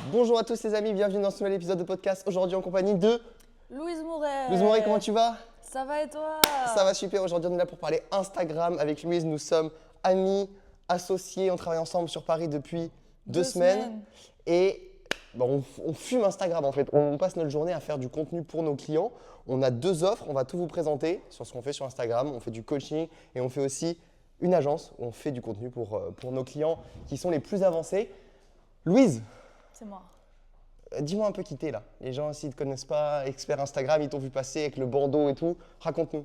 Bonjour à tous les amis, bienvenue dans ce nouvel épisode de podcast. Aujourd'hui en compagnie de Louise Mouret. Louise Mouret, comment tu vas? Ça va et toi? Ça va super, aujourd'hui on est là pour parler Instagram avec Louise. Nous sommes amis, associés, on travaille ensemble sur Paris depuis 2 semaines. Et bon, on fume Instagram en fait, on passe notre journée à faire du contenu pour nos clients. On a 2 offres, on va tout vous présenter sur ce qu'on fait sur Instagram. On fait du coaching et on fait aussi une agence où on fait du contenu pour nos clients qui sont les plus avancés. Louise, C'est moi. dis-moi un peu qui t'es là. Les gens, s'ils ne te connaissent pas, expert Instagram, ils t'ont vu passer avec le bandeau et tout. Raconte-nous.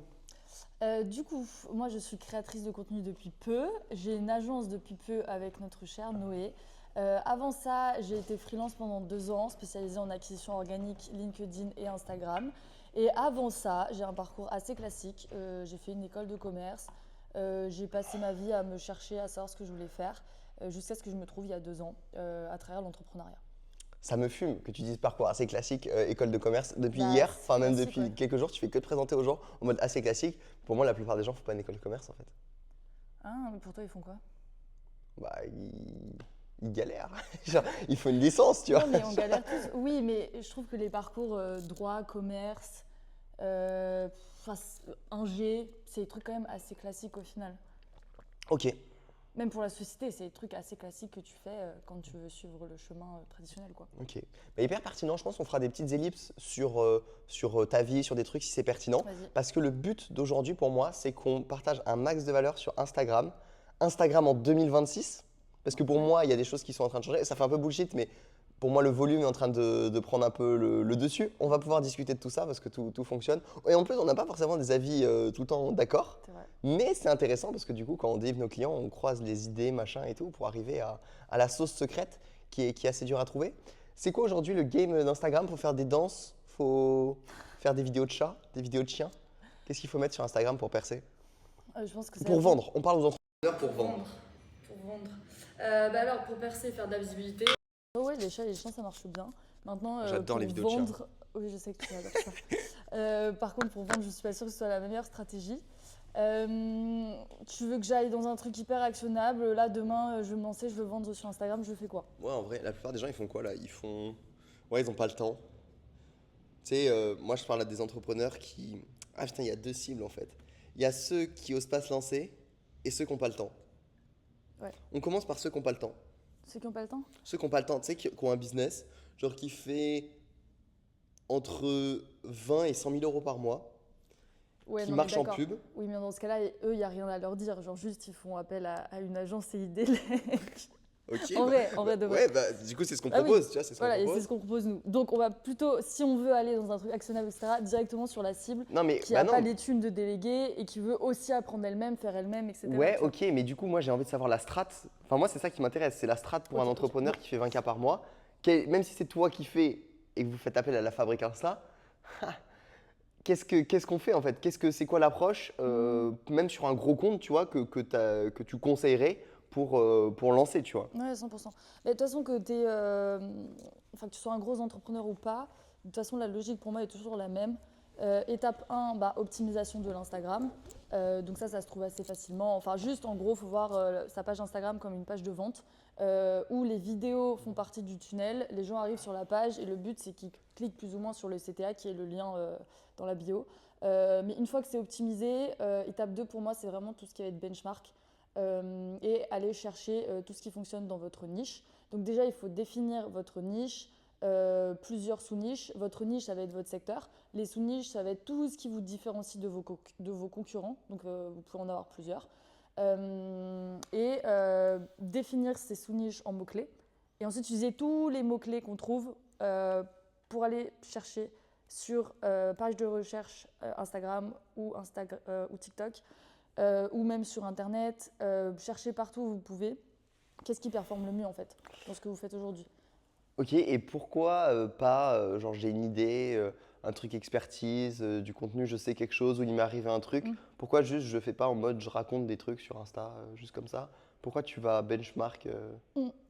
Du coup, moi je suis créatrice de contenu depuis peu. J'ai une agence depuis peu avec notre cher Noé. Avant ça, j'ai été freelance pendant 2 ans, spécialisée en acquisition organique, LinkedIn et Instagram. Et avant ça, j'ai un parcours assez classique. J'ai fait une école de commerce. J'ai passé ma vie à me chercher, à savoir ce que je voulais faire, jusqu'à ce que je me trouve il y a 2 ans à travers l'entrepreneuriat. Ça me fume que tu dises parcours assez classique, école de commerce. Depuis Bah, hier, c'est enfin même classique, depuis ouais. quelques jours, tu fais que te présenter aux gens en mode assez classique. Pour moi, la plupart des gens ne font pas une école de commerce en fait. Ah, mais pour toi, ils font quoi? Bah, ils galèrent. Genre, il faut une licence, tu vois. Non, mais on galère tous. Oui, mais je trouve que les parcours droit, commerce, ingé, c'est des trucs quand même assez classiques au final. Ok. Même pour la société, c'est des trucs assez classiques que tu fais quand tu veux suivre le chemin traditionnel, quoi. Ok. Bah, hyper pertinent. Je pense qu'on fera des petites ellipses sur ta vie, sur des trucs si c'est pertinent. Vas-y. Parce que le but d'aujourd'hui pour moi, c'est qu'on partage un max de valeur sur Instagram. Instagram en 2026. Parce que pour Ouais. moi, il y a des choses qui sont en train de changer. Ça fait un peu bullshit, mais pour moi, le volume est en train de prendre un peu le dessus. On va pouvoir discuter de tout ça parce que tout fonctionne. Et en plus, on n'a pas forcément des avis tout le temps d'accord. C'est vrai. Mais c'est intéressant parce que du coup, quand on délivre nos clients, on croise les idées, machin et tout, pour arriver à la sauce secrète qui est assez dure à trouver. C'est quoi aujourd'hui le game d'Instagram? Faut faire des danses, faut faire des vidéos de chats, des vidéos de chiens. Qu'est-ce qu'il faut mettre sur Instagram pour percer? Je pense que Pour vendre, on parle aux entrepreneurs pour Pour vendre. vendre. Pour vendre. Alors, pour percer, faire de la visibilité. Oh ouais, les chats et les chiens, ça marche bien. Maintenant, J'adore pour les vidéos de chiens. vendre... Oui, je sais que tu adores ça. Par contre, pour vendre, je suis pas sûre que ce soit la meilleure stratégie. Tu veux que j'aille dans un truc hyper actionnable? Là, demain, je veux me lancer, je veux vendre sur Instagram, je fais quoi? Ouais, en vrai, la plupart des gens, ils font quoi là? Ouais, ils n'ont pas le temps. Tu sais, moi, je parle à des entrepreneurs qui. Ah putain, il y a 2 cibles en fait. Il y a ceux qui osent pas se lancer et ceux qui n'ont pas le temps. Ouais. On commence par ceux qui n'ont pas le temps. Ceux qui n'ont pas le temps? Ceux qui n'ont pas le temps, tu sais, qui ont un business, genre qui fait entre 20 et 100 000 euros par mois, Ouais, qui non, mais marche en d'accord. pub. Oui, mais dans ce cas-là, eux, il n'y a rien à leur dire. Genre, juste, ils font appel à une agence et ils délèguent. Ok. En vrai, de vrai. Ouais, bah du coup, c'est ce qu'on Ah oui. propose, tu vois, c'est ce qu'on Voilà, et c'est propose. ce qu'on propose nous. Donc, on va plutôt, si on veut aller dans un truc actionnable, etc., directement sur la cible Non, mais qui bah n'a pas non. les thunes de déléguer et qui veut aussi apprendre elle-même, faire elle-même, etc. Ouais, tu vois. ok, mais du coup, moi, j'ai envie de savoir la strat. Enfin, moi, c'est ça qui m'intéresse, c'est la strat pour Ok, un ok. entrepreneur qui fait 20K par mois. Même si c'est toi qui fais et que vous faites appel à la fabrique Insta, qu'est-ce qu'on fait en fait? C'est quoi l'approche, même sur un gros compte, tu vois, que tu conseillerais pour lancer, tu vois? Ouais, 100%. Mais de toute façon, enfin, que tu sois un gros entrepreneur ou pas, de toute façon, la logique pour moi est toujours la même. Étape 1, bah, optimisation de l'Instagram. Donc ça se trouve assez facilement. Enfin, juste, en gros, il faut voir sa page Instagram comme une page de vente où les vidéos font partie du tunnel. Les gens arrivent sur la page et le but, c'est qu'ils cliquent plus ou moins sur le CTA qui est le lien dans la bio. Mais une fois que c'est optimisé, étape 2 pour moi, c'est vraiment tout ce qui va être benchmark. Et aller chercher tout ce qui fonctionne dans votre niche. Donc déjà, il faut définir votre niche, plusieurs sous-niches. Votre niche, ça va être votre secteur. Les sous-niches, ça va être tout ce qui vous différencie de vos concurrents. Donc vous pouvez en avoir plusieurs. Définir ces sous-niches en mots-clés. Et ensuite, utiliser tous les mots-clés qu'on trouve pour aller chercher sur page de recherche Instagram ou TikTok. Ou même sur Internet, cherchez partout où vous pouvez. Qu'est-ce qui performe le mieux en fait dans ce que vous faites aujourd'hui? Ok, et pourquoi pas, genre j'ai une idée, un truc expertise, du contenu, je sais quelque chose, ou il m'est arrivé un truc. Pourquoi juste je fais pas en mode je raconte des trucs sur Insta, juste comme ça? Pourquoi tu vas benchmark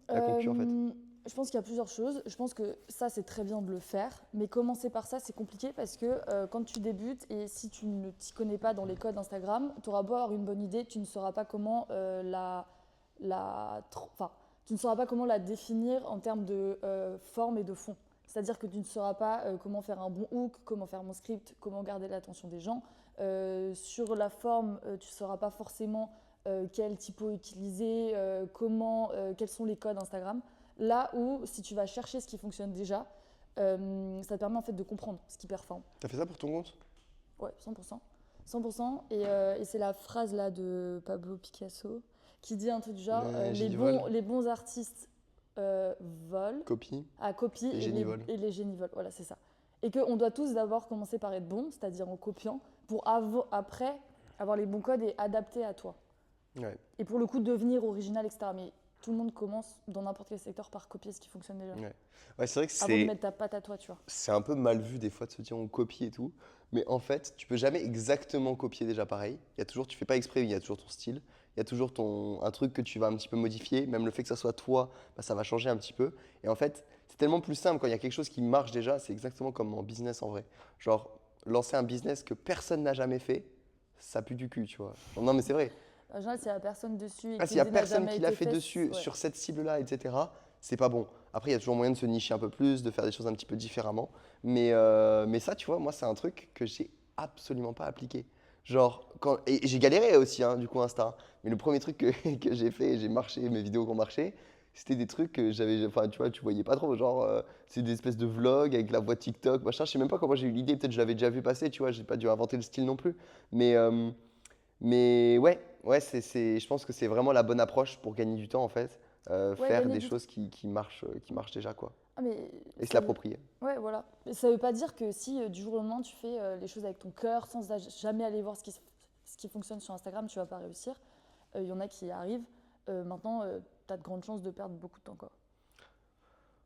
la concu en fait? Je pense qu'il y a plusieurs choses. Je pense que ça, c'est très bien de le faire. Mais commencer par ça, c'est compliqué parce que quand tu débutes et si tu ne t'y connais pas dans les codes Instagram, tu auras beau avoir une bonne idée, tu ne sauras pas comment enfin, tu ne sauras pas comment la définir en termes de forme et de fond. C'est-à-dire que tu ne sauras pas comment faire un bon hook, comment faire mon script, comment garder l'attention des gens. Sur la forme, tu ne sauras pas forcément quel typo utiliser, quels sont les codes Instagram. Là où, si tu vas chercher ce qui fonctionne déjà, ça te permet en fait de comprendre ce qui performe. T'as fait ça pour ton compte? Ouais, 100%. 100%. Et c'est la phrase là de Pablo Picasso qui dit un truc du genre les bons artistes volent, Copie. copient et les génies volent. Voilà, c'est ça. Et qu'on doit tous d'abord commencer par être bons, c'est-à-dire en copiant, pour après avoir les bons codes et adapter à toi. Ouais. Et pour le coup, devenir original, etc. Mais tout le monde commence dans n'importe quel secteur par copier ce qui fonctionne déjà. Ouais, c'est vrai que avant de mettre ta patte à toi, tu vois. C'est un peu mal vu des fois de se dire on copie et tout. Mais en fait, tu peux jamais exactement copier déjà pareil. Tu fais pas exprès, il y a toujours ton style. Il y a toujours un truc que tu vas un petit peu modifier. Même le fait que ça soit toi, bah, ça va changer un petit peu. Et en fait, c'est tellement plus simple quand il y a quelque chose qui marche déjà. C'est exactement comme en business en vrai. Genre, lancer un business que personne n'a jamais fait, ça pue du cul, tu vois. Non, mais c'est vrai. En général, s'il n'y a personne dessus. S'il n'y a personne qui l'a fait dessus, sur cette cible-là, etc., c'est pas bon. Après, il y a toujours moyen de se nicher un peu plus, de faire des choses un petit peu différemment. Mais ça, tu vois, moi, c'est un truc que j'ai absolument pas appliqué. Genre, et j'ai galéré aussi, hein, du coup, Insta. Mais le premier truc que j'ai fait, j'ai marché, mes vidéos qui ont marché, c'était des trucs que enfin, tu vois, tu voyais pas trop. Genre, c'est des espèces de vlogs avec la voix TikTok, machin. Je sais même pas comment j'ai eu l'idée. Peut-être que je l'avais déjà vu passer, tu vois. J'ai pas dû inventer le style non plus. Mais ouais, je pense que c'est vraiment la bonne approche pour gagner du temps en fait. Faire des choses qui marchent déjà quoi. Et se l'approprier. Ouais, voilà. Mais ça veut pas dire que si du jour au lendemain tu fais les choses avec ton cœur sans jamais aller voir ce qui fonctionne sur Instagram, tu vas pas réussir. Il y en a qui y arrivent. Maintenant, tu as de grandes chances de perdre beaucoup de temps, quoi.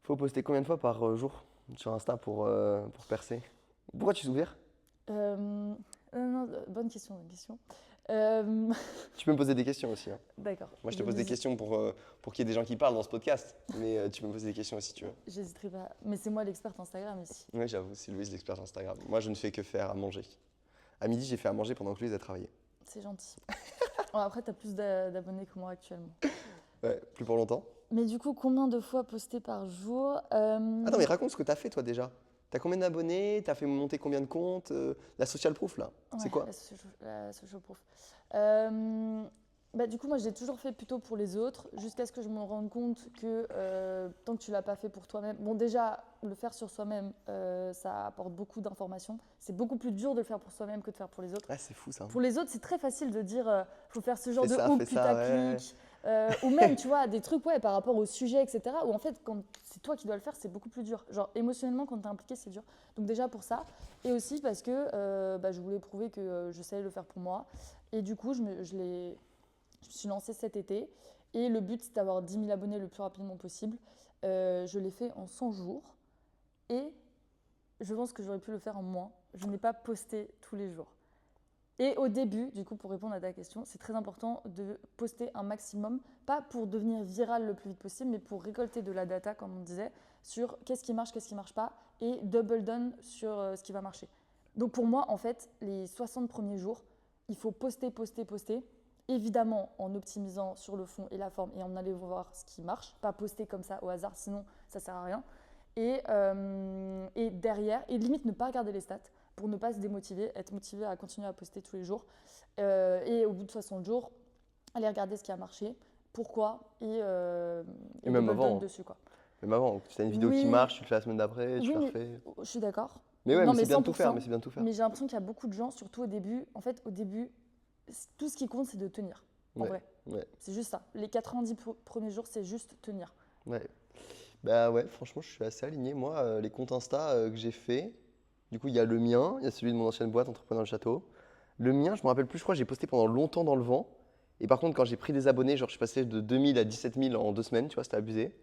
Faut poster combien de fois par jour sur Insta pour percer? Pourquoi tu t'ouvres? Non, bonne question. Tu peux me poser des questions aussi. Hein. D'accord. Moi, je te pose des questions pour qu'il y ait des gens qui parlent dans ce podcast. Mais tu peux me poser des questions aussi, si tu veux. J'hésiterai pas. Mais c'est moi l'experte Instagram ici. Oui, j'avoue, c'est Louise l'experte Instagram. Moi, je ne fais que faire à manger. À midi, j'ai fait à manger pendant que Louise a travaillé. C'est gentil. Bon, après, tu as plus d'abonnés que moi actuellement. Ouais, plus pour longtemps. Mais du coup, combien de fois poster par jour Attends, mais raconte ce que tu as fait, toi, déjà. T'as combien d'abonnés? T'as fait monter combien de comptes? La social proof, là, c'est quoi? La social proof. Du coup, moi, j'ai toujours fait plutôt pour les autres, jusqu'à ce que je me rende compte que tant que tu l'as pas fait pour toi-même, bon, déjà, le faire sur soi-même, ça apporte beaucoup d'informations. C'est beaucoup plus dur de le faire pour soi-même que de faire pour les autres. Ah, c'est fou, ça. Pour les autres, c'est très facile de dire, faut faire ce genre fais de ça, hook fais ça, putaclic. Ou même, tu vois, des trucs par rapport au sujet, etc. Où en fait, quand c'est toi qui dois le faire, c'est beaucoup plus dur. Genre, émotionnellement, quand t'es impliqué, c'est dur. Donc déjà pour ça. Et aussi parce que je voulais prouver que je savais le faire pour moi. Et du coup, je me suis lancée cet été. Et le but, c'est d'avoir 10 000 abonnés le plus rapidement possible. Je l'ai fait en 100 jours. Et je pense que j'aurais pu le faire en moins. Je n'ai pas posté tous les jours. Et au début, du coup, pour répondre à ta question, c'est très important de poster un maximum, pas pour devenir viral le plus vite possible, mais pour récolter de la data, comme on disait, sur qu'est-ce qui marche pas, et double down sur ce qui va marcher. Donc pour moi, en fait, les 60 premiers jours, il faut poster, évidemment en optimisant sur le fond et la forme et en allant voir ce qui marche, pas poster comme ça au hasard, sinon ça sert à rien. Et derrière, et limite ne pas regarder les stats, pour ne pas se démotiver, être motivé à continuer à poster tous les jours. Et au bout de 60 jours, aller regarder ce qui a marché, pourquoi, et même avant, dessus, quoi. Même avant, si tu as une vidéo qui marche, tu le fais la semaine d'après, tu la refais. Je suis d'accord. Mais ouais, mais c'est bien de tout faire. Mais j'ai l'impression qu'il y a beaucoup de gens, surtout au début, tout ce qui compte, c'est de tenir, en vrai. Ouais. C'est juste ça. Les 90 premiers jours, c'est juste tenir. Ouais. Bah ouais, franchement, je suis assez aligné. Moi, les comptes Insta que j'ai fait, du coup, il y a le mien, il y a celui de mon ancienne boîte, Entrepreneur le Château. Le mien, je me rappelle plus, je crois que j'ai posté pendant longtemps dans le vent. Et par contre, quand j'ai pris des abonnés, genre je suis passé de 2000 à 17 000 en 2 semaines, tu vois, c'était abusé.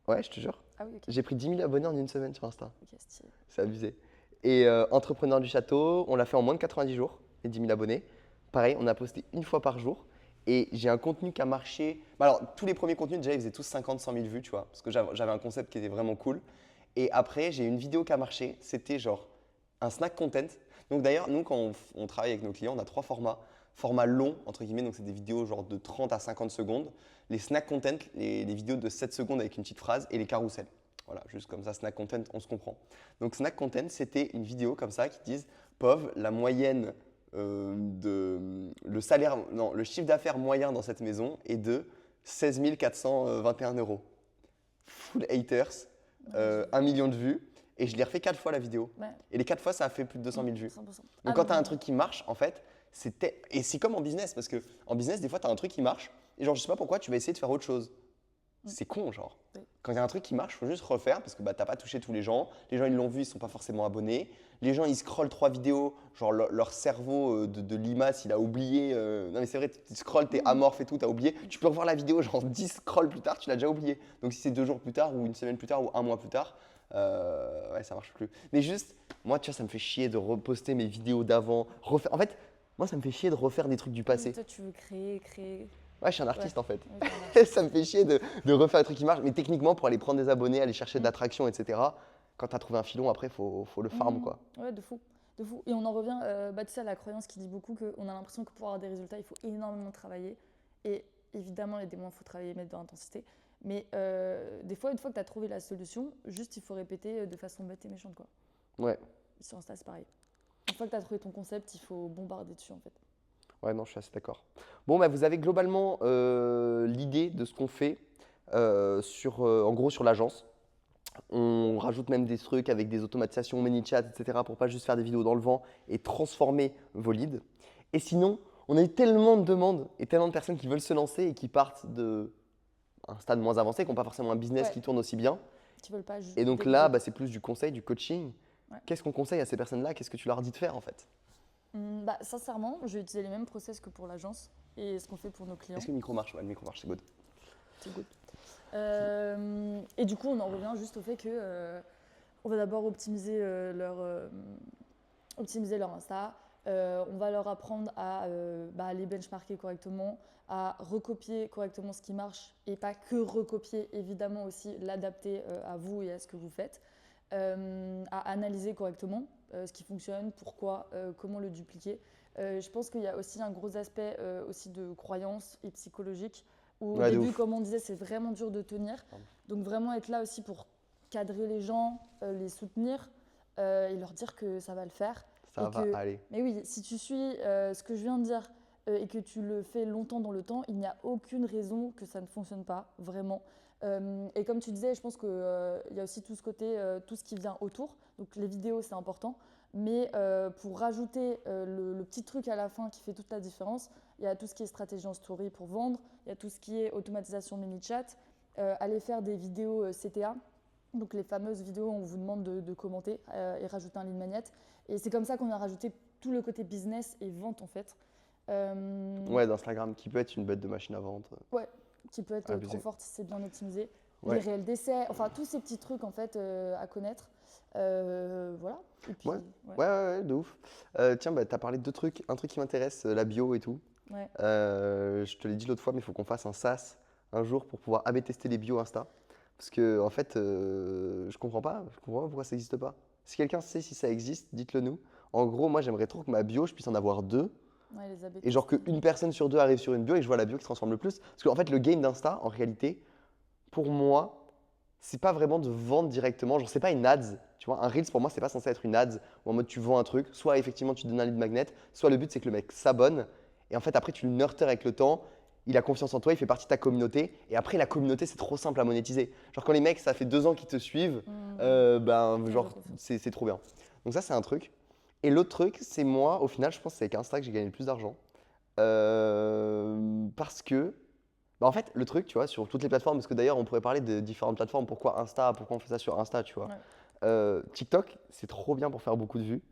Ouais, je te jure. Ah oui, ok. J'ai pris 10 000 abonnés en 1 semaine sur Insta. Ok, stylé. C'est abusé. Et Entrepreneur du Château, on l'a fait en moins de 90 jours, les 10 000 abonnés. Pareil, on a posté une fois par jour. Et j'ai un contenu qui a marché. Alors, tous les premiers contenus, déjà, ils faisaient tous 50, 100 000 vues, tu vois, parce que j'avais un concept qui était vraiment cool. Et après, j'ai une vidéo qui a marché. C'était genre un snack content. Donc d'ailleurs, nous, quand on travaille avec nos clients, on a 3 formats. format long, entre guillemets, donc c'est des vidéos genre de 30 à 50 secondes. Les snack content, les vidéos de 7 secondes avec une petite phrase et les carousels. Voilà, juste comme ça, snack content, on se comprend. Donc snack content, c'était une vidéo comme ça qui disent POV, la moyenne le chiffre d'affaires moyen dans cette maison est de 16 421 euros. Full haters, 1 million de vues. Et je l'ai refait 4 fois la vidéo. Ouais. Et les 4 fois, ça a fait plus de 200 000 vues. 100%. Donc quand tu as un truc qui marche, en fait, et c'est comme en business, parce qu'en business, des fois, tu as un truc qui marche, et genre, je sais pas pourquoi, tu vas essayer de faire autre chose. C'est con, genre. Oui. Quand il y a un truc qui marche, il faut juste refaire, parce que bah, tu n'as pas touché tous les gens ils l'ont vu, ils ne sont pas forcément abonnés. Les gens, ils scrollent 3 vidéos, genre leur cerveau de limace, il a oublié. Non mais c'est vrai, tu scrolles, t'es amorphe et tout, tu as oublié. Tu peux revoir la vidéo, genre 10 scrolls plus tard, tu l'as déjà oublié. Donc si c'est 2 jours plus tard, ou une semaine plus tard, ou un mois plus tard, ouais, ça marche plus. Mais juste, moi, tu vois, ça me fait chier de reposter mes vidéos d'avant. En fait, moi, ça me fait chier de refaire des trucs du passé. Toi, tu veux créer. Ouais, je suis un artiste en fait. Ouais, Ça me fait chier de refaire un truc qui marche. Mais techniquement, pour aller prendre des abonnés, aller chercher de l'attraction, etc., quand tu as trouvé un filon, après, il faut le farm, quoi. Ouais, de fou. De fou. Et on en revient tu sais, à la croyance qui dit beaucoup qu'on a l'impression que pour avoir des résultats, il faut énormément travailler. Et évidemment, il y a des moments où il faut travailler, mettre de l'intensité. Mais des fois, une fois que tu as trouvé la solution, juste il faut répéter de façon bête et méchante, quoi. Ouais. Sur Insta, c'est pareil. Une fois que tu as trouvé ton concept, il faut bombarder dessus, en fait. Ouais, non, je suis assez d'accord. Bon, bah, vous avez globalement l'idée de ce qu'on fait en gros sur l'agence. On rajoute même des trucs avec des automatisations, ManyChat, etc. pour pas juste faire des vidéos dans le vent et transformer vos leads. Et sinon, on a eu tellement de demandes et tellement de personnes qui veulent se lancer et qui partent d'un stade moins avancé, qui n'ont pas forcément un business qui tourne aussi bien. Qui veulent pas juste Et donc là, bah, c'est plus du conseil, du coaching. Ouais. Qu'est-ce qu'on conseille à ces personnes-là? Qu'est-ce que tu leur dis de faire en fait? Sincèrement, je vais utiliser les mêmes process que pour l'agence et ce qu'on fait pour nos clients. Est-ce que le micro marche? Ouais, le micro marche, c'est good. C'est good. Et du coup, on en revient juste au fait que on va d'abord optimiser leur Insta. On va leur apprendre à les benchmarker correctement, à recopier correctement ce qui marche et pas que recopier, évidemment aussi l'adapter à vous et à ce que vous faites. À analyser correctement ce qui fonctionne, pourquoi, comment le dupliquer. Je pense qu'il y a aussi un gros aspect aussi de croyance et psychologique où au début, comme on disait, c'est vraiment dur de tenir. Donc vraiment être là aussi pour cadrer les gens, les soutenir et leur dire que ça va le faire. Ça va aller. Mais oui, si tu suis ce que je viens de dire et que tu le fais longtemps dans le temps, il n'y a aucune raison que ça ne fonctionne pas, vraiment. Et comme tu disais, je pense qu'il y a aussi tout ce côté, tout ce qui vient autour. Donc les vidéos, c'est important. Mais pour rajouter le petit truc à la fin qui fait toute la différence, il y a tout ce qui est stratégie en story pour vendre, il y a tout ce qui est automatisation ManyChat, aller faire des vidéos CTA, donc les fameuses vidéos où on vous demande de commenter et rajouter un lead magnet. Et c'est comme ça qu'on a rajouté tout le côté business et vente en fait. Ouais, d'Instagram qui peut être une bête de machine à vente. Ouais, qui peut être trop forte si c'est bien optimisé. Les réels d'essai, enfin tous ces petits trucs en fait à connaître. Voilà. Et puis, ouais, de ouf. Tiens, tu as parlé de 2 trucs. Un truc qui m'intéresse, la bio et tout. Ouais. Je te l'ai dit l'autre fois, mais il faut qu'on fasse un SaaS un jour pour pouvoir A/B tester les bios Insta. Parce que en fait, je comprends pas pourquoi ça n'existe pas. Si quelqu'un sait si ça existe, dites-le nous. En gros, moi j'aimerais trop que ma bio, je puisse en avoir 2. Ouais, les A/B et genre qu'une personne sur 2 arrive sur une bio et que je vois la bio qui se transforme le plus. Parce qu'en fait, le game d'Insta, en réalité, pour moi, c'est pas vraiment de vendre directement. Genre, c'est pas une ads. Tu vois, un Reels, pour moi, c'est pas censé être une ads où en mode tu vends un truc. Soit effectivement, tu donnes un lead magnet. Soit le but, c'est que le mec s'abonne. Et en fait, après, tu le nurtures avec le temps. Il a confiance en toi, il fait partie de ta communauté. Et après, la communauté, c'est trop simple à monétiser. Genre, quand les mecs, ça fait 2 ans qu'ils te suivent, c'est trop bien. Donc, ça, c'est un truc. Et l'autre truc, c'est moi, au final, je pense que c'est avec Insta que j'ai gagné le plus d'argent. Parce que, en fait, le truc, tu vois, sur toutes les plateformes, parce que d'ailleurs, on pourrait parler de différentes plateformes. Pourquoi Insta? Pourquoi on fait ça sur Insta, tu vois? TikTok, c'est trop bien pour faire beaucoup de vues.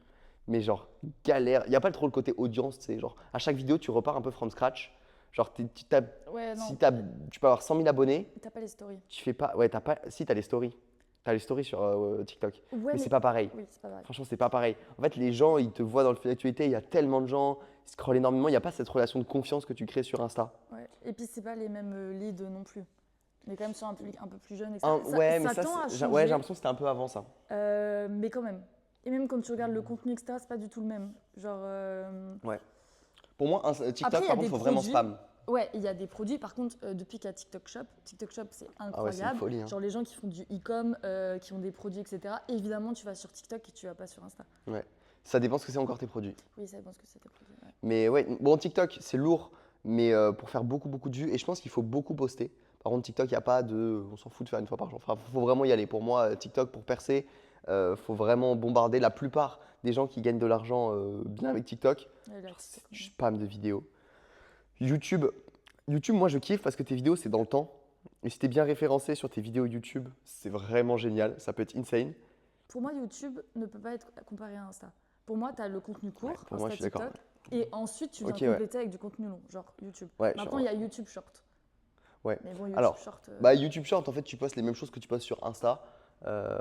Mais genre, galère. Il n'y a pas trop le côté audience, tu sais. Genre, à chaque vidéo, tu repars un peu from scratch. Genre, tu peux avoir 100 000 abonnés. T'as pas les stories. Tu fais pas. Ouais, si, t'as les stories. T'as les stories sur TikTok. Ouais, mais c'est pas pareil. Oui, c'est pas pareil. Franchement, c'est pas pareil. En fait, les gens, ils te voient dans le fil d'actualité. Il y a tellement de gens, ils scrollent énormément. Il n'y a pas cette relation de confiance que tu crées sur Insta. Ouais. Et puis, c'est pas les mêmes leads non plus. On est quand même sur un public un peu plus jeune. Et j'ai l'impression que c'était un peu avant ça. Mais quand même. Et même quand tu regardes le contenu, etc., c'est pas du tout le même. Genre. Ouais. Pour moi, TikTok, Après, il y a par contre, il des faut vraiment produits. spam. Ouais, il y a des produits. Par contre, depuis qu'il y a TikTok Shop, c'est Ah ouais, c'est une incroyable. folie. Hein. Genre les gens qui font du e-com, qui ont des produits, etc. Évidemment, tu vas sur TikTok et tu vas pas sur Insta. Ouais. Ça dépend ce que c'est encore tes produits. Oui, ça dépend ce que c'est tes produits. Ouais. Mais ouais, bon, TikTok, c'est lourd, mais pour faire beaucoup, beaucoup de vues. Et je pense qu'il faut beaucoup poster. Par contre, TikTok, il n'y a pas de. On s'en fout de faire une fois par jour. Enfin, faut vraiment y aller. Pour moi, TikTok, pour percer, faut vraiment bombarder. La plupart des gens qui gagnent de l'argent bien avec TikTok, Ouais, là, genre, TikTok, je ouais. spam de vidéos. YouTube, YouTube, moi, je kiffe parce que tes vidéos, c'est dans le temps. Et si t'es bien référencé sur tes vidéos YouTube, c'est vraiment génial. Ça peut être insane. Pour moi, YouTube ne peut pas être comparé à Insta. Pour moi, tu as le contenu court, Ouais, pour Insta, moi, je suis d'accord. TikTok, et ensuite tu viens Ok, ouais. compléter avec du contenu long, genre YouTube. Ouais, Maintenant, il y a YouTube Short. ouais. Mais bon, YouTube Alors, Short. bah, YouTube Short, en fait, tu postes les mêmes choses que tu postes sur Insta.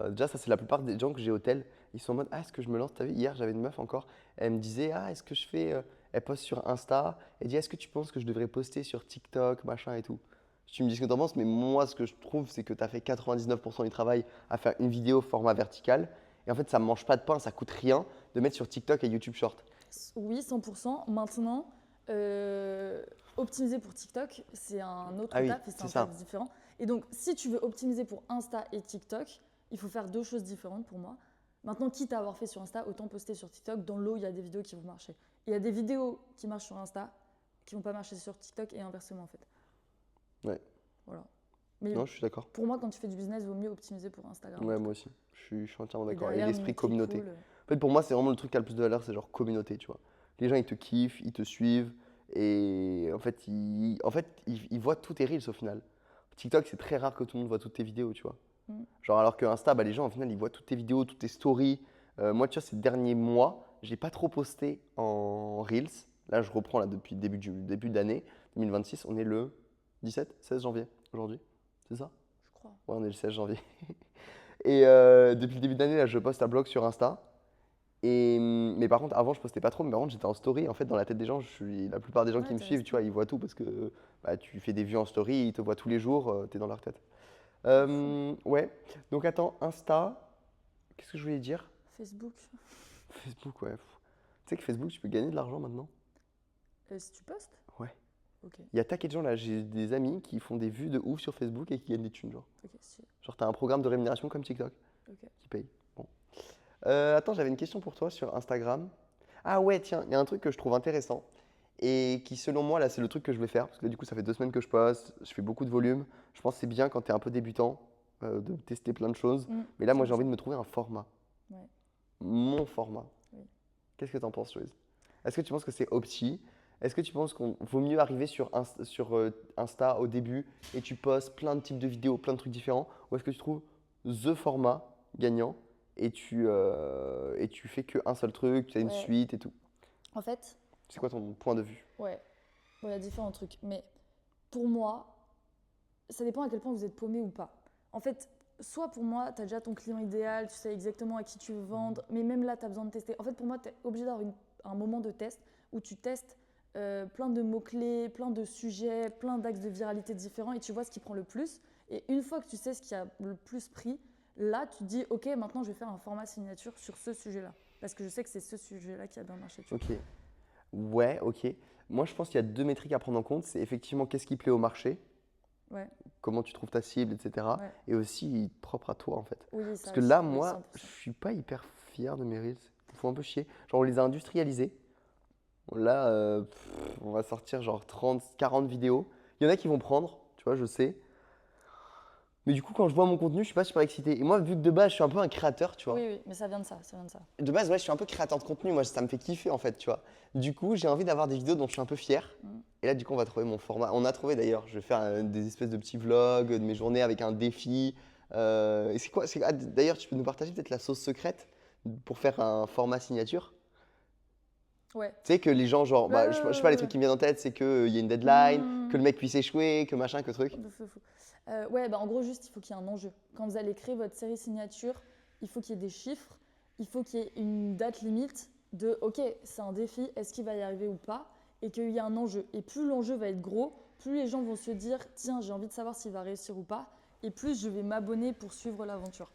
Déjà, ça, c'est la plupart des gens que j'ai au tel. Ils sont en mode, ah, est-ce que je me lance? T'as vu, hier, j'avais une meuf encore. Elle me disait, ah, est-ce que je fais. Elle poste sur Insta. Elle dit, est-ce que tu penses que je devrais poster sur TikTok, machin et tout? Tu me dis ce que t'en penses, mais moi, ce que je trouve, c'est que tu as fait 99% du travail à faire une vidéo format vertical. Et en fait, ça ne mange pas de pain, ça coûte rien de mettre sur TikTok et YouTube Short. Oui, 100%. Maintenant, optimiser pour TikTok, c'est un autre Ah oui, taf et c'est c'est un ça. taf différent. Et donc, si tu veux optimiser pour Insta et TikTok, il faut faire deux choses différentes pour moi. Maintenant, quitte à avoir fait sur Insta, autant poster sur TikTok. Dans l'eau, il y a des vidéos qui vont marcher. Il y a des vidéos qui marchent sur Insta qui vont pas marcher sur TikTok et inversement en fait. Ouais. Voilà. Mais Non, je suis d'accord. pour moi, quand tu fais du business, il vaut mieux optimiser pour Instagram. Ouais, moi aussi. Je suis entièrement Et d'accord. Et derrière, l'esprit montrer communauté. cool. En fait, pour moi, c'est vraiment le truc qui a le plus de valeur, c'est genre communauté, tu vois. Les gens, ils te kiffent, ils te suivent. Et en fait, ils voient tous tes reels au final. TikTok, c'est très rare que tout le monde voit toutes tes vidéos, tu vois. Mm. Genre, alors que Insta, bah, les gens, au final, ils voient toutes tes vidéos, toutes tes stories. Moi, tu vois, ces derniers mois, j'ai pas trop posté en reels. Là, je reprends là, depuis le début de l'année 2026. On est le 16 janvier aujourd'hui. C'est ça? Je crois. Ouais, on est le 16 janvier. Et depuis le début de l'année, là, je poste un blog sur Insta. Mais par contre, avant, je postais pas trop. Mais par contre, j'étais en story. En fait, dans la tête des gens, la plupart des gens Ouais, qui me t'es suivent, tu vois, ils voient tout parce que bah, tu fais des vues en story, ils te voient tous les jours, tu es dans leur tête. Ouais. Donc, attends, Insta. Qu'est-ce que je voulais dire? Facebook. Facebook, ouais. Tu sais que Facebook, tu peux gagner de l'argent maintenant? Si tu postes? Ouais. Ok. Il y a taquet de gens là. J'ai des amis qui font des vues de ouf sur Facebook et qui gagnent des thunes, genre. Ok, si. Genre, t'as un programme de rémunération comme TikTok Ok. qui paye. Bon. Attends, j'avais une question pour toi sur Instagram. Ah ouais, tiens, il y a un truc que je trouve intéressant et qui, selon moi, là, c'est le truc que je vais faire parce que là, du coup, ça fait 2 semaines que je poste, je fais beaucoup de volume. Je pense que c'est bien quand tu es un peu débutant de tester plein de choses. Mais là, moi, j'ai envie de me trouver un format. Ouais. Mon format. Oui. Qu'est-ce que tu en penses, Louise? Est-ce que tu penses que c'est opti? Est-ce que tu penses qu'on vaut mieux arriver sur Insta au début et tu postes plein de types de vidéos, plein de trucs différents? Ou est-ce que tu trouves the format gagnant et tu fais qu'un seul truc, tu as une Ouais. suite et tout? En fait, C'est quoi ton point de vue? ouais. Bon, il y a différents trucs. Mais pour moi, ça dépend à quel point vous êtes paumé ou pas. En fait, soit pour moi, tu as déjà ton client idéal, tu sais exactement à qui tu veux vendre, mais même là, tu as besoin de tester. En fait, pour moi, tu es obligé d'avoir un moment de test où tu testes plein de mots-clés, plein de sujets, plein d'axes de viralité différents et tu vois ce qui prend le plus. Et une fois que tu sais ce qui a le plus pris, là, tu te dis, OK, maintenant, je vais faire un format signature sur ce sujet-là. Parce que je sais que c'est ce sujet-là qui a bien marché. Tu vois. Ok. Ouais, ok. Moi, je pense qu'il y a 2 métriques à prendre en compte. C'est effectivement qu'est-ce qui plaît au marché, Ouais, comment tu trouves ta cible, etc. ouais. Et aussi propre à toi, en fait. Oui, Parce ça que aussi, là, oui, moi, 100%. je suis pas hyper fier de mes reels. Ils me font un peu chier. Genre, on les a industrialisés. Là, on va sortir genre 30, 40 vidéos. Il y en a qui vont prendre, tu vois, je sais. Mais du coup, quand je vois mon contenu, je suis pas super excité. Et moi, vu que de base, je suis un peu un créateur, tu vois. Oui, oui, mais ça vient de ça, ça vient de ça. De base, ouais, je suis un peu créateur de contenu. Moi, ça me fait kiffer, en fait, tu vois. Du coup, j'ai envie d'avoir des vidéos dont je suis un peu fier. Et là, du coup, on va trouver mon format. On a trouvé d'ailleurs. Je vais faire des espèces de petits vlogs de mes journées avec un défi. Et c'est quoi d'ailleurs, tu peux nous partager peut-être la sauce secrète pour faire un format signature? Ouais. Tu sais que les gens, genre, bah, je sais pas, les trucs qui me viennent en tête, c'est qu'il y a une deadline, que le mec puisse échouer, que machin, que truc. De fou. Ouais, bah en gros, juste, il faut qu'il y ait un enjeu. Quand vous allez créer votre série signature, il faut qu'il y ait des chiffres, il faut qu'il y ait une date limite de, OK, c'est un défi, est-ce qu'il va y arriver ou pas? Et qu'il y ait un enjeu. Et plus l'enjeu va être gros, plus les gens vont se dire, tiens, j'ai envie de savoir s'il va réussir ou pas, et plus je vais m'abonner pour suivre l'aventure.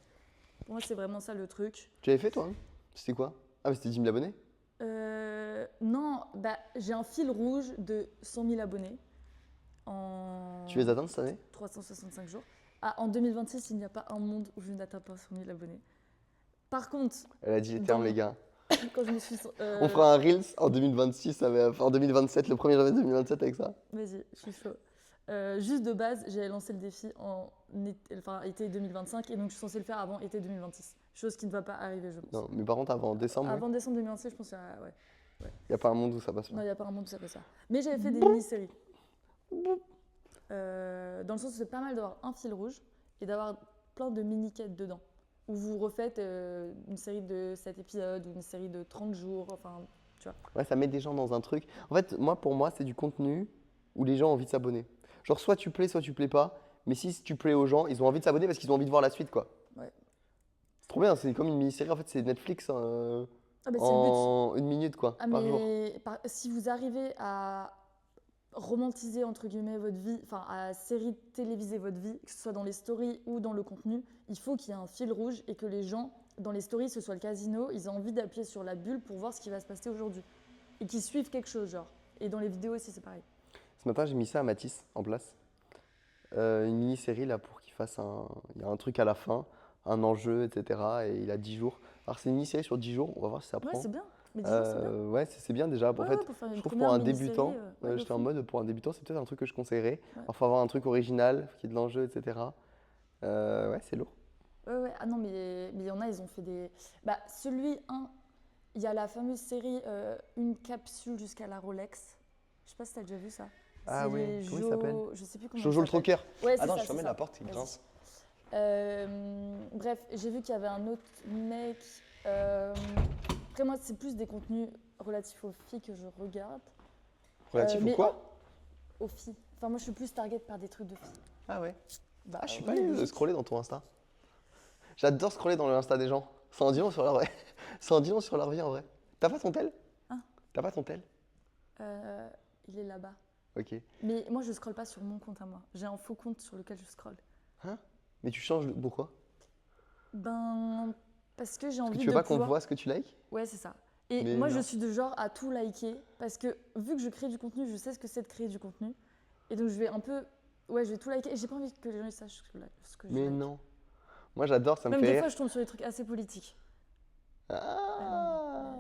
Pour moi, c'est vraiment ça le truc. Tu l'avais fait, toi? Hein. C'était quoi? Ah, mais c'était 10 000 abonnés? Non, bah, j'ai un fil rouge de 100 000 abonnés en Tu les atteins cette année? 365 jours. Ah, en 2026, il n'y a pas un monde où je n'atteins pas 100 000 abonnés. Par contre, Elle a dit les dans- termes, les gars. quand je me suis... On fera un Reels en 2026, en 2027, le 1er janvier 2027 avec ça. Vas-y, je suis chaud. Juste de base, j'avais lancé le défi été 2025 et donc je suis censée le faire avant été 2026. Chose qui ne va pas arriver, je pense. Non, mais par contre, avant décembre, Avant décembre 2026, je pense qu'il y a... Ouais. il n'y a pas un monde où ça passe pas. Non, il n'y a pas un monde où ça fait ça. Mais j'avais fait des mini-séries. Dans le sens où c'est pas mal d'avoir un fil rouge et d'avoir plein de mini-quêtes dedans. Où vous refaites une série de 7 épisodes ou une série de 30 jours, enfin, tu vois. Ouais, ça met des gens dans un truc. En fait, pour moi, c'est du contenu où les gens ont envie de s'abonner. Genre, soit tu plais pas. Mais si tu plais aux gens, ils ont envie de s'abonner parce qu'ils ont envie de voir la suite, quoi. Ouais. C'est trop bien, c'est comme une mini-série. En fait, c'est Netflix Ah bah, c'est le but. en 1 minute, quoi, Ah, par jour. mais si vous arrivez à romantiser entre guillemets votre vie, enfin à téléviser votre vie, que ce soit dans les stories ou dans le contenu, il faut qu'il y ait un fil rouge et que les gens, dans les stories, ce soit le casino, ils aient envie d'appuyer sur la bulle pour voir ce qui va se passer aujourd'hui. Et qu'ils suivent quelque chose, genre. Et dans les vidéos aussi, c'est pareil. Ce matin, j'ai mis ça à Mathis en place. Une mini-série là pour qu'il fasse il y a un truc à la fin, un enjeu, etc. Et il a 10 jours. Alors, c'est une mini-série sur 10 jours, on va voir si ça Ouais, prend. c'est bien. Mais disons, c'est bien. Ouais, c'est bien déjà. En Ouais, fait, ouais, pour faire une je trouve première pour un mini-série, débutant, ouais, de j'étais en fou. mode pour un débutant, c'est peut-être un truc que je conseillerais. Ouais. Il faut avoir un truc original, qui est de l'enjeu, etc. Ouais, c'est lourd. Ouais. Ah non, mais il y en a, ils ont fait des. Bah, il y a la fameuse série Une capsule jusqu'à la Rolex. Je sais pas si t'as déjà vu ça. Ah C'est ouais, les comment il s'appelle? Je sais plus comment Jojo il le s'appelle. troqueur. Ouais, c'est Attends, ça, je ferme c'est la ça. porte, il Vas-y. grince. Bref, j'ai vu qu'il y avait un autre mec. Après, moi, c'est plus des contenus relatifs aux filles que je regarde. Relatif ou mais quoi? Aux filles. Enfin, moi, je suis plus target par des trucs de filles. Ah ouais. Bah, Ah, je suis oui, pas allé logique. scroller dans ton Insta. J'adore scroller dans le Insta des gens. Ça en dit long sur leur ça en dit long sur leur vie en vrai. T'as pas ton tel? Hein? T'as pas ton tel? Il est là-bas. Ok. Mais moi, je scrolle pas sur mon compte à moi. J'ai un faux compte sur lequel je scrolle. Hein? Mais tu changes pourquoi? Ben, parce que j'ai Parce que envie tu veux de pas qu'on pouvoir... voit ce que tu likes? Ouais, c'est ça. Et Mais moi, non. je suis de genre à tout liker parce que vu que je crée du contenu, je sais ce que c'est de créer du contenu. Et donc, je vais un peu... Ouais, je vais tout liker. Et j'ai pas envie que les gens ils sachent ce que je Mais like. non. Moi j'adore, ça me Même fait des rire. fois, je tombe sur des trucs assez politiques. Ah.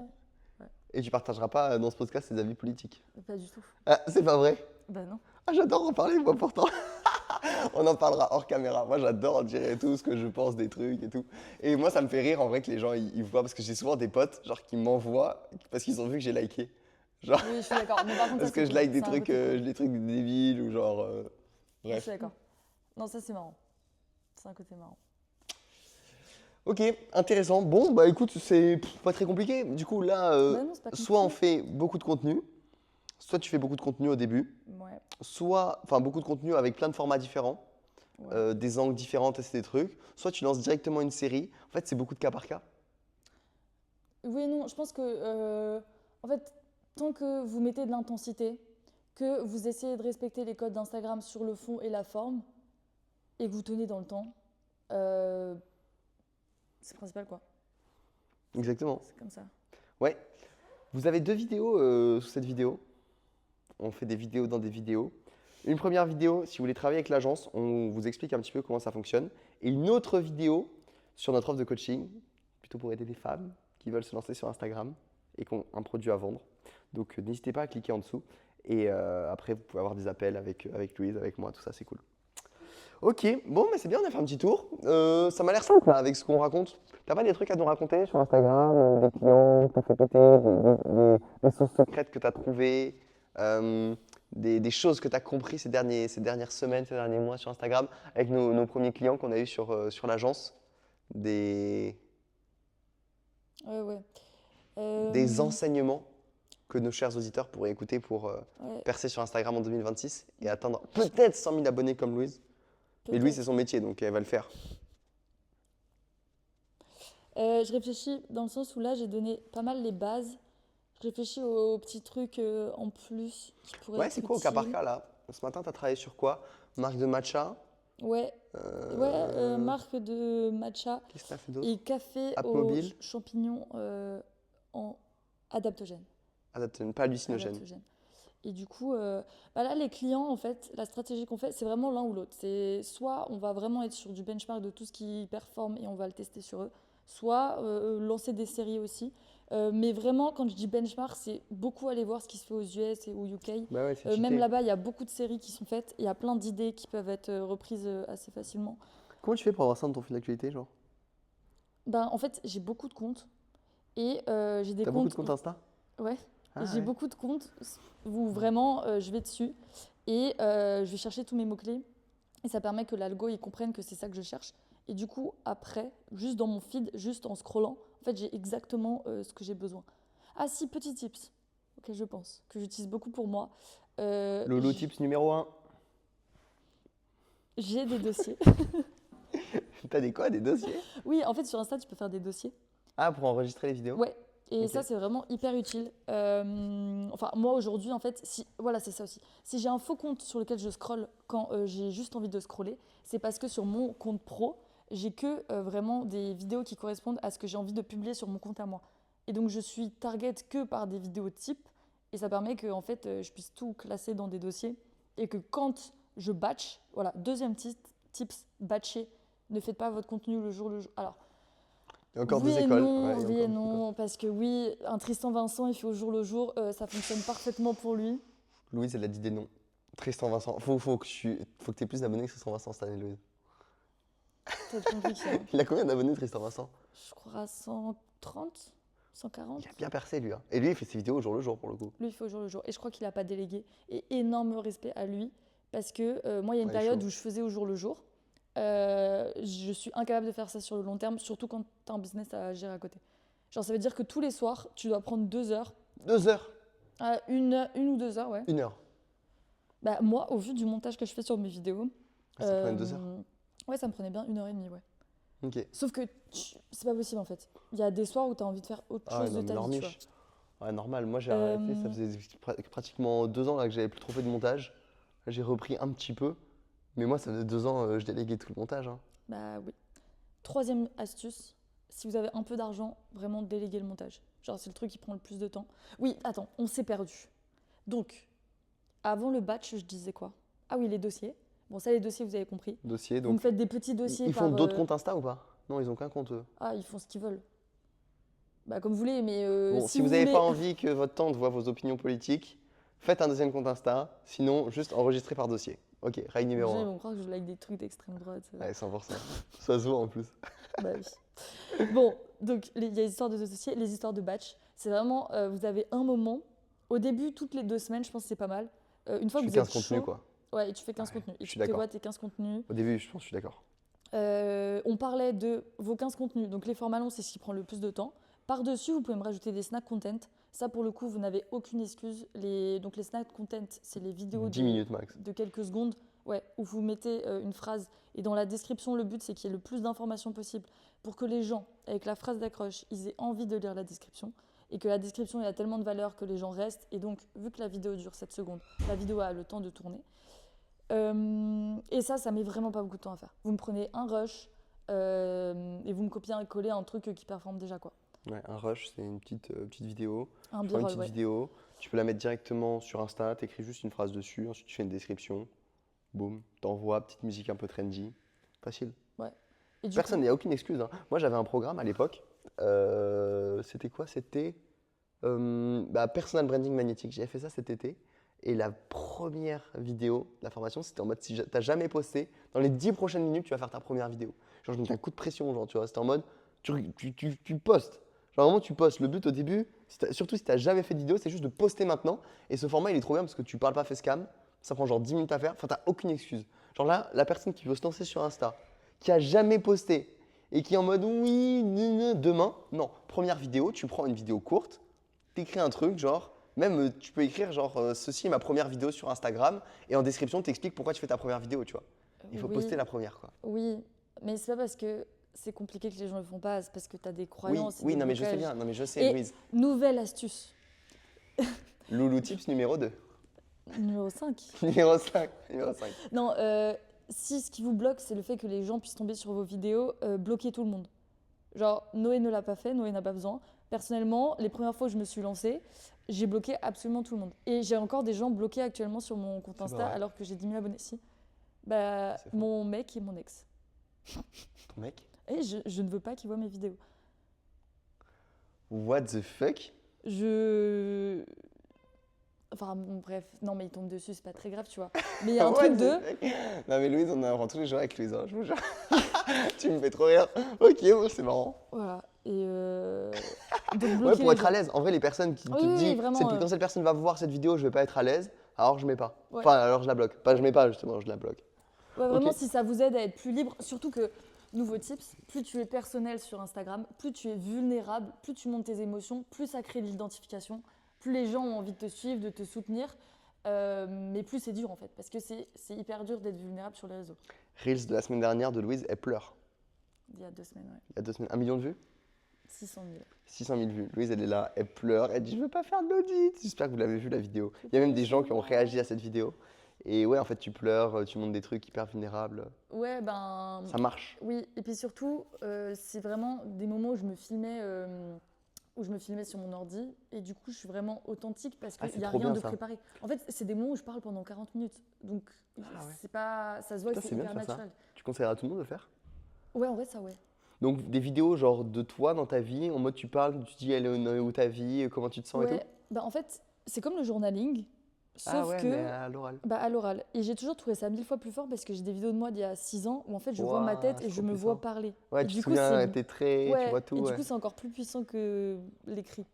Ouais. Et tu partageras pas dans ce podcast tes avis politiques. Pas du tout. Ah, c'est pas vrai? Bah non. Ah, j'adore en parler, moi pourtant. On en parlera hors caméra. Moi, j'adore en dire tout ce que je pense des trucs et tout. Et moi, ça me fait rire en vrai que les gens ils voient parce que j'ai souvent des potes genre qui m'envoient parce qu'ils ont vu que j'ai liké. Genre Oui, je suis d'accord. Mais par contre, parce ça, que c'est je cool. like des C'est un trucs, côté cool. des trucs débiles ou genre. Je Bref. suis d'accord. Non, ça, c'est marrant. C'est un côté marrant. Ok, intéressant. Bon, bah écoute, c'est pas très compliqué. Du coup, là, Bah non, c'est pas soit on compliqué. fait beaucoup de contenu, soit tu fais beaucoup de contenu au début, Ouais. soit, enfin, beaucoup de contenu avec plein de formats différents, Ouais. des angles différents, tester des trucs, soit tu lances directement une série. En fait, c'est beaucoup de cas par cas. Oui et non, je pense que, en fait, tant que vous mettez de l'intensité, que vous essayez de respecter les codes d'Instagram sur le fond et la forme, et que vous tenez dans le temps, c'est principal quoi. Exactement. C'est comme ça. Ouais. Vous avez 2 vidéos sous cette vidéo. On fait des vidéos dans des vidéos. Une première vidéo, si vous voulez travailler avec l'agence, on vous explique un petit peu comment ça fonctionne. Et une autre vidéo sur notre offre de coaching, plutôt pour aider des femmes qui veulent se lancer sur Instagram et qui ont un produit à vendre. Donc n'hésitez pas à cliquer en dessous. Et après, vous pouvez avoir des appels avec Louise, avec moi, tout ça, c'est cool. Ok, bon, mais c'est bien, on a fait un petit tour. Ça m'a l'air simple là, avec ce qu'on raconte. T'as pas des trucs à nous raconter sur Instagram, des clients que t'as fait péter, des sources secrètes que t'as trouvées, des choses que t'as compris ces dernières semaines, ces derniers mois sur Instagram, avec nos premiers clients qu'on a eu sur l'agence, des Ouais. enseignements que nos chers auditeurs pourraient écouter pour Ouais, percer sur Instagram en 2026 et atteindre peut-être 100 000 abonnés comme Louise. Mais Louise, c'est peut-être. son métier, donc elle va le faire. Je réfléchis dans le sens où là, j'ai donné pas mal les bases. Je réfléchis aux petits trucs en plus qui pourraient Ouais, être c'est quoi au cas par utiles. cas là? Ce matin, tu as travaillé sur quoi? Marque de matcha? Ouais, marque de matcha Qu'est-ce que tu as fait d'autre? et café App aux mobile? champignons en adaptogène. Adaptogène, pas hallucinogène. Adaptogène. Et du coup, là, les clients, en fait, la stratégie qu'on fait, c'est vraiment l'un ou l'autre. C'est soit on va vraiment être sur du benchmark de tout ce qui performe et on va le tester sur eux, soit lancer des séries aussi. Mais vraiment, quand je dis benchmark, c'est beaucoup aller voir ce qui se fait aux US et aux UK. Bah ouais, c'est Même cheaté. là-bas, il y a beaucoup de séries qui sont faites. Il y a plein d'idées qui peuvent être reprises assez facilement. Comment tu fais pour avoir ça dans ton fil d'actualité, genre? Ben, en fait, j'ai beaucoup de comptes. Et j'ai des T'as comptes. beaucoup de comptes Insta? Ouais. Ah, Et j'ai ouais. beaucoup de comptes où vraiment je vais dessus et je vais chercher tous mes mots-clés. Et ça permet que l'algo il comprenne que c'est ça que je cherche. Et du coup, après, juste dans mon feed, juste en scrollant, en fait, j'ai exactement ce que j'ai besoin. Ah si, petit tips, auquel je pense, que j'utilise beaucoup pour moi. Lolo tips numéro 1. J'ai des dossiers. T'as des quoi? Des dossiers? Oui, en fait, sur Insta, tu peux faire des dossiers. Ah, pour enregistrer les vidéos? Ouais. Et Ok. ça, c'est vraiment hyper utile. Enfin, moi, aujourd'hui, en fait, voilà, c'est ça aussi. Si j'ai un faux compte sur lequel je scrolle quand j'ai juste envie de scroller, c'est parce que sur mon compte pro, j'ai que vraiment des vidéos qui correspondent à ce que j'ai envie de publier sur mon compte à moi. Et donc, je suis target que par des vidéos type. Et ça permet que, en fait, je puisse tout classer dans des dossiers. Et que quand je batch, voilà, deuxième tips, batcher. Ne faites pas votre contenu le jour. Alors, Il y a encore oui deux et écoles. non, Ouais, il y a oui encore et deux non, parce que oui, un Tristan Vincent, il fait au jour le jour, ça fonctionne parfaitement pour lui. écoles. Louise, elle a dit des noms. Tristan Vincent. Faut que t'aies plus d'abonnés que Tristan Vincent cette année, Louise. Ça va être compliqué. Hein. Il a combien d'abonnés, Tristan Vincent? Je crois à 130, 140. Il a bien percé, lui. Hein. Et lui, il fait ses vidéos au jour le jour, pour le coup. Lui, il fait au jour le jour. Et je crois qu'il n'a pas délégué. Et énorme respect à lui, parce que moi, il y a une Ouais, période chaud. où je faisais au jour le jour. Je suis incapable de faire ça sur le long terme, surtout quand tu as un business à gérer à côté. Genre, ça veut dire que tous les soirs, tu dois prendre 2 heures, 2 heures. une ou 2 heures, ouais. 1 heure. Bah, moi, au vu du montage que je fais sur mes vidéos, Ah, ça prenait 2 heures. ouais, ça me prenait bien 1h30, ouais. Ok. Sauf que c'est pas possible en fait. Il y a des soirs où tu as envie de faire autre Ah, ouais, chose non, de mais ta vie, tu vois. Lormiche. Ouais, normal. Moi, j'ai arrêté. Ça faisait pratiquement 2 ans là, que j'avais plus trop fait de montage. Là, j'ai repris un petit peu. Mais moi, ça faisait 2 ans, je déléguais tout le montage. Hein. Bah oui. Troisième astuce, si vous avez un peu d'argent, vraiment déléguer le montage. Genre, c'est le truc qui prend le plus de temps. Oui, attends, on s'est perdu. Donc, avant le batch, je disais quoi? Ah oui, les dossiers. Bon, ça, les dossiers, vous avez compris. Dossier. Vous me Donc, faites des petits dossiers ils font par, d'autres comptes Insta ou pas? Non, ils ont qu'un compte. Eux. Ah, ils font ce qu'ils veulent. Bah, comme vous voulez, mais Bon, si vous n'avez pas envie que votre tante voit vos opinions politiques, faites un deuxième compte Insta. Sinon, juste enregistrez par dossier. Ok, règle Les numéro gens 1. vont croire que je like des trucs d'extrême droite. Ouais, 100%. Ça se voit en plus. Bah oui. Bon, donc il y a les histoires de dossiers, les histoires de batch. C'est vraiment, vous avez un moment, au début, toutes les 2 semaines, je pense que c'est pas mal. Une fois Je que fais vous 15 êtes contenus, chaud, quoi. ouais, et tu fais 15 Ouais, contenus. Et je suis tu d'accord. prévois tes 15 contenus. Au début, je pense que je suis d'accord. On parlait de vos 15 contenus. Donc les formats longs, c'est ce qui prend le plus de temps. Par-dessus, vous pouvez me rajouter des snack content. Ça, pour le coup, vous n'avez aucune excuse. Donc les snack content, c'est les vidéos 10 minutes max. de quelques secondes, ouais, où vous mettez une phrase. Et dans la description, le but, c'est qu'il y ait le plus d'informations possible pour que les gens, avec la phrase d'accroche, ils aient envie de lire la description. Et que la description, il y a tellement de valeur que les gens restent. Et donc, vu que la vidéo dure 7 secondes, la vidéo a le temps de tourner. Et ça met vraiment pas beaucoup de temps à faire. Vous me prenez un rush et vous me copiez et collez un truc qui performe déjà, quoi. Ouais, un rush, c'est une petite vidéo. Un Tu prends une b-roll, petite ouais. vidéo, tu peux la mettre directement sur Insta, tu écris juste une phrase dessus, ensuite tu fais une description, boum, t'envoies, petite musique un peu trendy, facile. Et du Personne, il n'y a aucune excuse. Hein. Moi, j'avais un programme à l'époque, c'était quoi? C'était Personal Branding Magnétique. J'avais fait ça cet été. Et la première vidéo de la formation, c'était en mode si t'as jamais posté, dans les 10 prochaines minutes, tu vas faire ta première vidéo. Genre, je mettais un coup de pression, genre, tu vois, c'était en mode tu postes. Genre, vraiment, tu postes. Le but au début, surtout si t'as jamais fait de vidéo, c'est juste de poster maintenant. Et ce format, il est trop bien parce que tu parles pas facecam, ça prend genre 10 minutes à faire, enfin, t'as aucune excuse. Genre là, la personne qui veut se lancer sur Insta, qui a jamais posté et qui est en mode oui, demain, non, première vidéo, tu prends une vidéo courte, t'écris un truc, genre. Même, tu peux écrire genre ceci est ma première vidéo sur Instagram et en description, tu expliques pourquoi tu fais ta première vidéo, tu vois. Il faut Oui, poster la première, quoi. oui, mais c'est pas parce que c'est compliqué que les gens le font pas, c'est parce que tu as des Oui, croyances. et oui, des non mais je sais blocages. bien, non mais je sais, Et Louise. nouvelle astuce, Loulou tips numéro 2. numéro 5. Numéro 5. Non, si ce qui vous bloque, c'est le fait que les gens puissent tomber sur vos vidéos, bloquez tout le monde. Genre, Noé ne l'a pas fait, Noé n'a pas besoin. Personnellement, les premières fois où je me suis lancée, j'ai bloqué absolument tout le monde. Et j'ai encore des gens bloqués actuellement sur mon compte C'est Insta pas vrai. alors que j'ai 10 000 abonnés. Si. Bah, C'est fou. mon mec et mon ex. Ton mec? Et je ne veux pas qu'il voit mes vidéos. What the fuck? Je. Enfin, bon, bref, non, mais il tombe dessus, c'est pas très grave, tu vois. Mais il y a un What truc the de. fuck? Non mais Louise, on apprend tous les jours avec Louise, hein, je vous jure. Tu me fais trop rire. Ok, bon, c'est marrant. Voilà. Et. Donc, Ouais, bloquer pour les être gens. à l'aise. En vrai, les personnes qui Oui, te oui, disent, vraiment, quand cette personne va voir cette vidéo, je vais pas être à l'aise, alors je mets pas. Ouais. Enfin, alors je la bloque. Pas je mets pas, justement, je la bloque. Ouais, vraiment, Ok. si ça vous aide à être plus libre, surtout que, nouveau tips, plus tu es personnel sur Instagram, plus tu es vulnérable, plus tu montes tes émotions, plus ça crée de l'identification, plus les gens ont envie de te suivre, de te soutenir, mais plus c'est dur en fait, parce que c'est hyper dur d'être vulnérable sur les réseaux. Reels de la semaine dernière de Louise, elle pleure. Il y a 2 semaines, ouais. Il y a 2 semaines. 1 million de vues? 600 000. 600 000 vues. Louise, elle est là, elle pleure, elle dit je veux pas faire de l'audit. J'espère que vous l'avez vu la vidéo. Il y a même des gens qui ont réagi à cette vidéo. Et ouais, en fait, tu pleures, tu montres des trucs hyper vulnérables. Ouais, ben. Ça marche. Oui, et puis surtout, c'est vraiment des moments où je me filmais sur mon ordi, et du coup, je suis vraiment authentique parce Ah, qu'il c'est n'y a trop rien bien, de ça. préparé. En fait, c'est des moments où je parle pendant 40 minutes, donc ouais. c'est pas, ça se voit que Ça, c'est c'est bien de hyper faire ça. naturel. Tu conseillerais à tout le monde de le faire? Ouais, en vrai, ça, ouais. Donc des vidéos genre de toi dans ta vie, en mode tu parles, tu dis elle est où ta vie, comment tu te sens et Ouais, tout? bah en fait, c'est comme le journaling, Ah sauf ouais, que mais à l'oral. bah, à l'oral. Et j'ai toujours trouvé ça 1000 fois plus fort parce que j'ai des vidéos de moi d'il y a 6 ans où en fait je vois ma Ouah, tête c'est et je trop me puissant. vois parler. Ouais, Et tu te du coup, souviens tes traits, tu ouais, vois tout, et du ouais. coup, c'est encore plus puissant que l'écrit.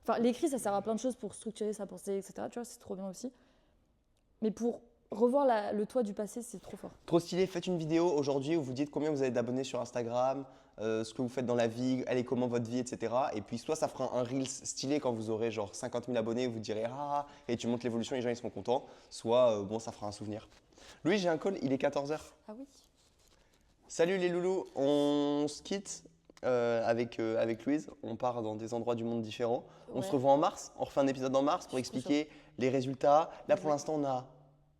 Enfin, l'écrit, ça sert à plein de choses pour structurer sa pensée, etc. Tu vois, c'est trop bien aussi. Mais pour revoir le toi du passé, c'est trop fort. Trop stylé, faites une vidéo aujourd'hui où vous dites combien vous avez d'abonnés sur Instagram, ce que vous faites dans la vie, elle est comment votre vie, etc. Et puis soit ça fera un Reels stylé quand vous aurez genre 50 000 abonnés, vous direz ah, et tu montres l'évolution, les gens ils seront contents. Soit bon, ça fera un souvenir. Louis, j'ai un call, il est 14h. Ah oui. Salut les loulous, on se quitte avec Louise, on part dans des endroits du monde différents. On se Ouais. revoit en mars, on refait un épisode en mars pour Je suis trop expliquer les résultats. Là pour Ouais. l'instant on a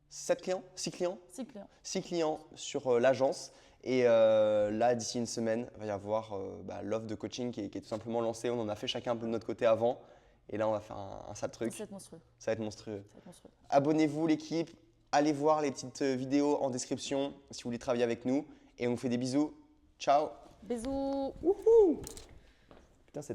7 clients, 6 clients, C'est clair. 6 clients sur l'agence. Et là d'ici une semaine, il va y avoir l'offre de coaching qui est tout simplement lancée. On en a fait chacun un peu de notre côté avant. Et là on va faire un sale truc, C'est monstrueux. ça va être monstrueux. Ça va être monstrueux. Abonnez-vous l'équipe, allez voir les petites vidéos en description si vous voulez travailler avec nous. Et on vous fait des bisous. Ciao. Bisous. Putain, cette